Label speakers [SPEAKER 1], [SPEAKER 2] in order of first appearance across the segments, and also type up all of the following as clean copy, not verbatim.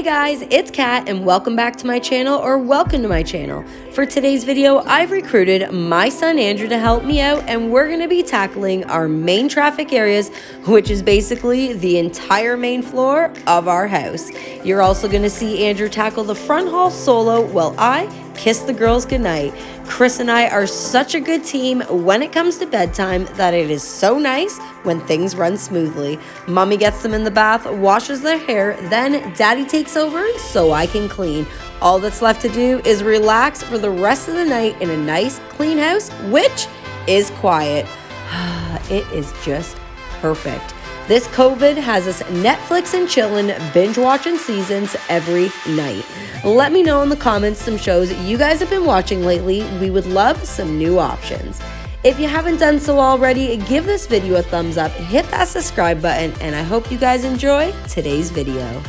[SPEAKER 1] guys, it's Kat and welcome back to my channel, or welcome to my channel. For today's video, I've recruited my son Andrew to help me out, and we're going to be tackling our main traffic areas, which is basically the entire main floor of our house. You're also going to see Andrew tackle the front hall solo while I kiss the girls goodnight. Chris and I are such a good team when it comes to bedtime that it is so nice when things run smoothly. Mommy gets them in the bath, washes their hair, then Daddy takes over so I can clean. All that's left to do is relax for the rest of the night in a nice clean house, which is quiet. It is just perfect. This COVID has us Netflix and chillin', binge watching seasons every night. Let me know in the comments some shows you guys have been watching lately. We would love some new options. If you haven't done so already, give this video a thumbs up, hit that subscribe button, and I hope you guys enjoy today's video.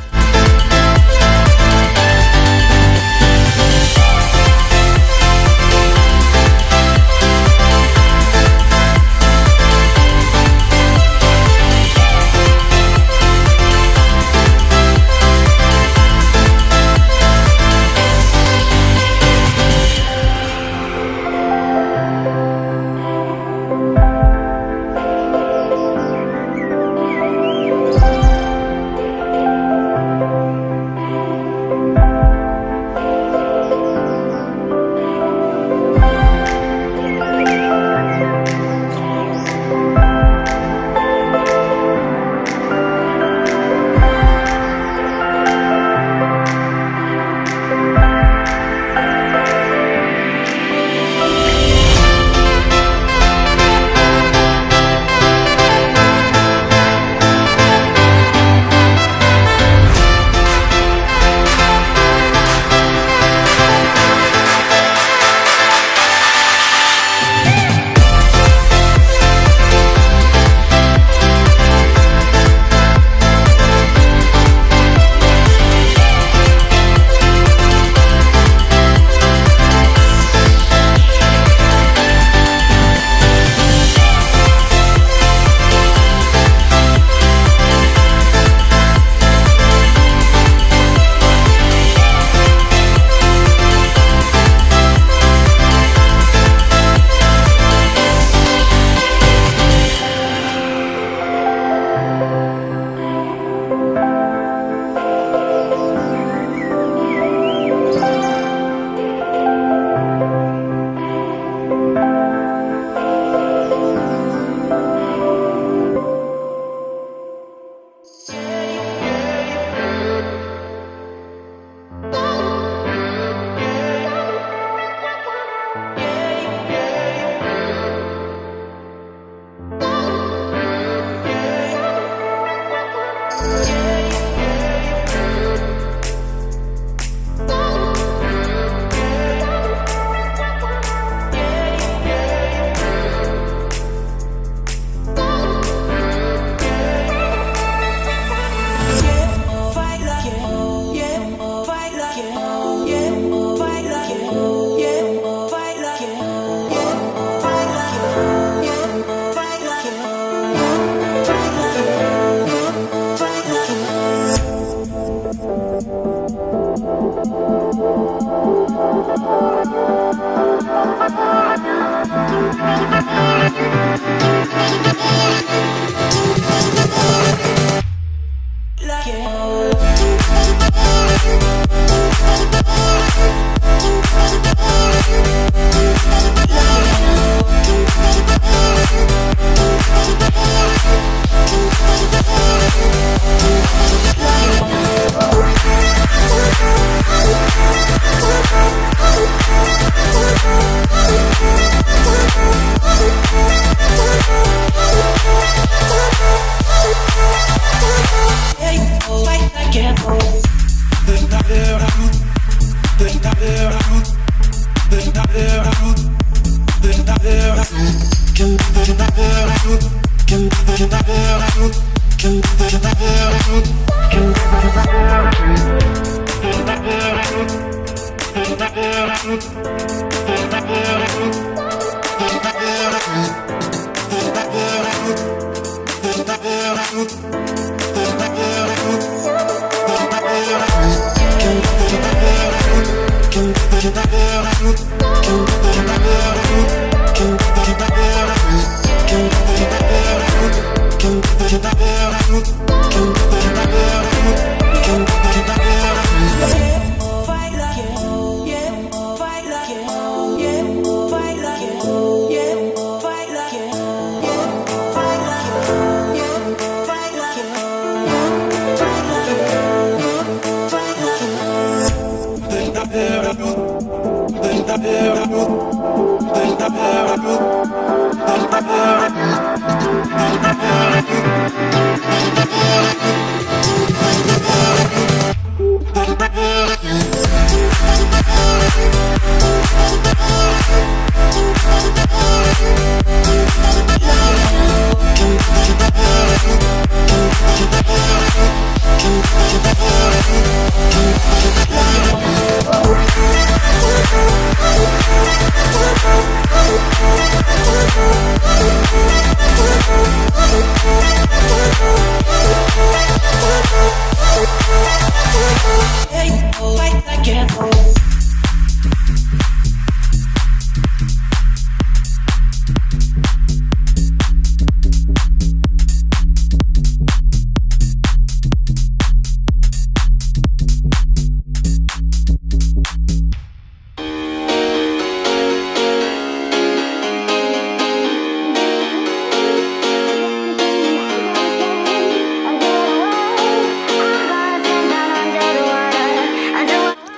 [SPEAKER 2] We'll be right back.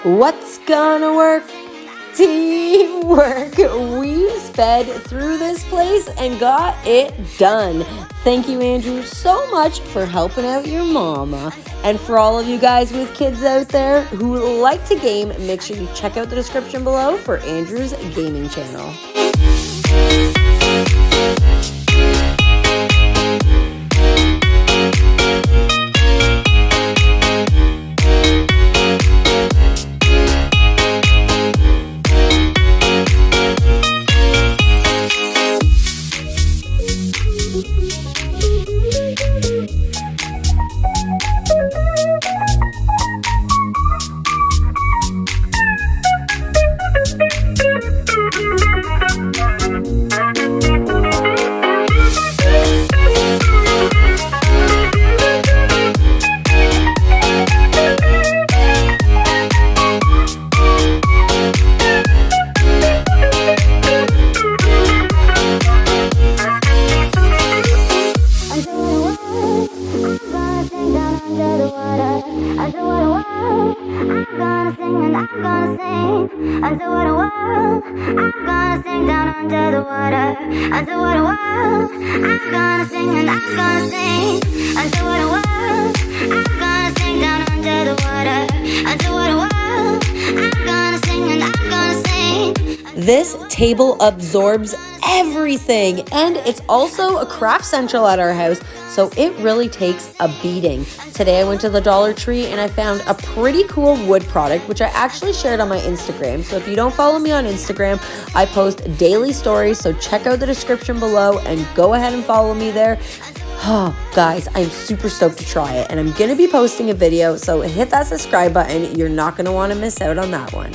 [SPEAKER 1] What's gonna work? Teamwork. We sped through this place and got it done. Thank you, Andrew, so much for helping out your mama. And for all of you guys with kids out there who like to game, make sure you check out the description below for Andrew's gaming channel.
[SPEAKER 2] Underwater world, I'm gonna sing down under the water. Underwater world, I'm gonna sing and I'm gonna sing. Underwater world, I'm gonna sing down under the water. Underwater world, I'm gonna sing and I'm gonna sing.
[SPEAKER 1] This table absorbs everything, and it's also a craft central at our house, so it really takes a beating. Today I went to the Dollar Tree and I found a pretty cool wood product, which I actually shared on my Instagram. So if you don't follow me on Instagram, I post daily stories, so check out the description below and go ahead and follow me there. Oh, guys, I'm super stoked to try it, and I'm gonna be posting a video, so hit that subscribe button. You're not gonna wanna miss out on that one.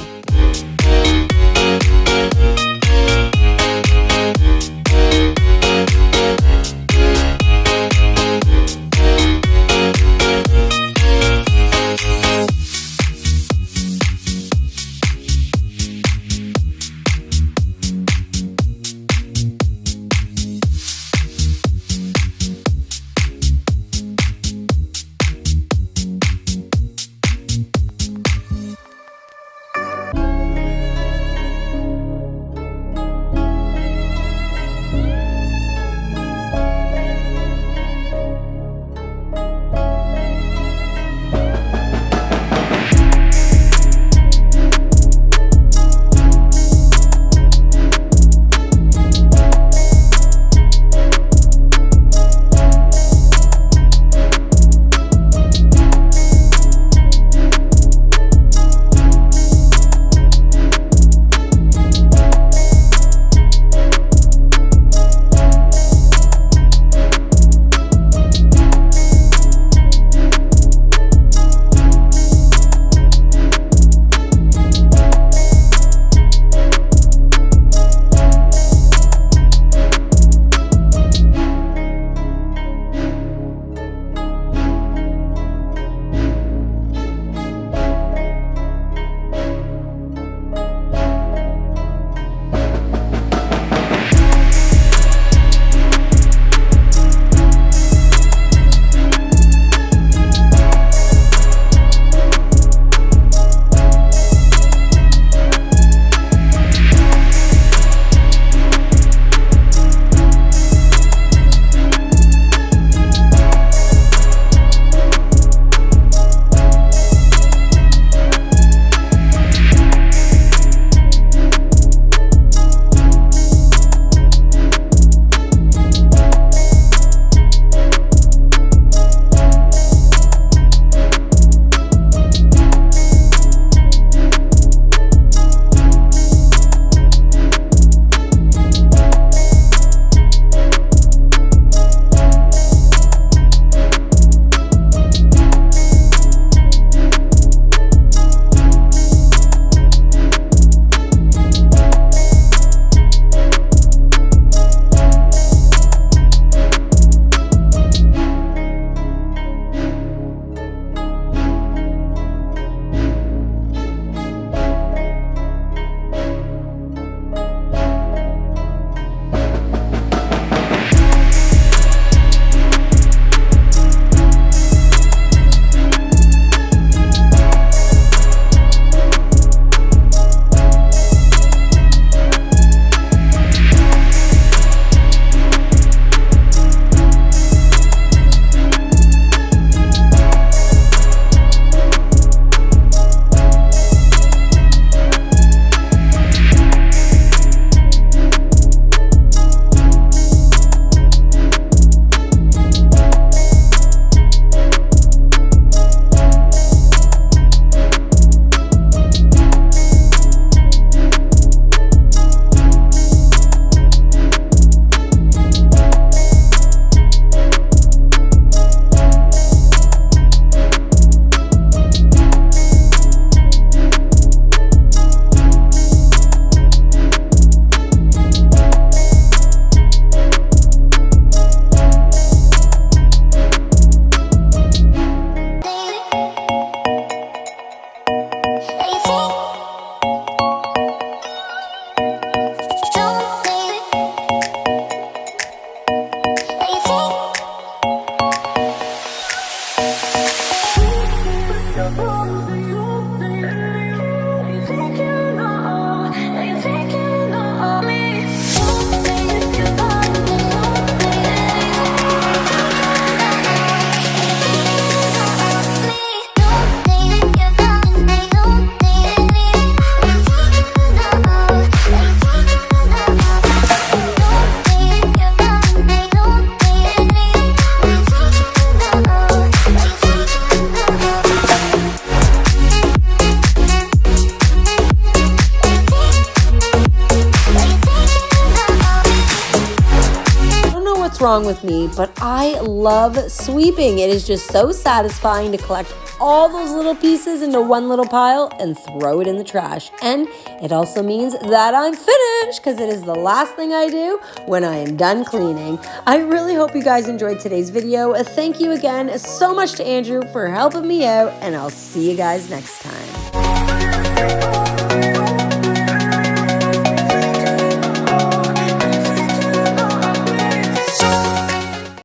[SPEAKER 1] wrong with me, but I love sweeping. It is just so satisfying to collect all those little pieces into one little pile and throw it in the trash. And it also means that I'm finished because it is the last thing I do when I am done cleaning. I really hope you guys enjoyed today's video. Thank you again so much to Andrew for helping me out, and I'll see you guys next time.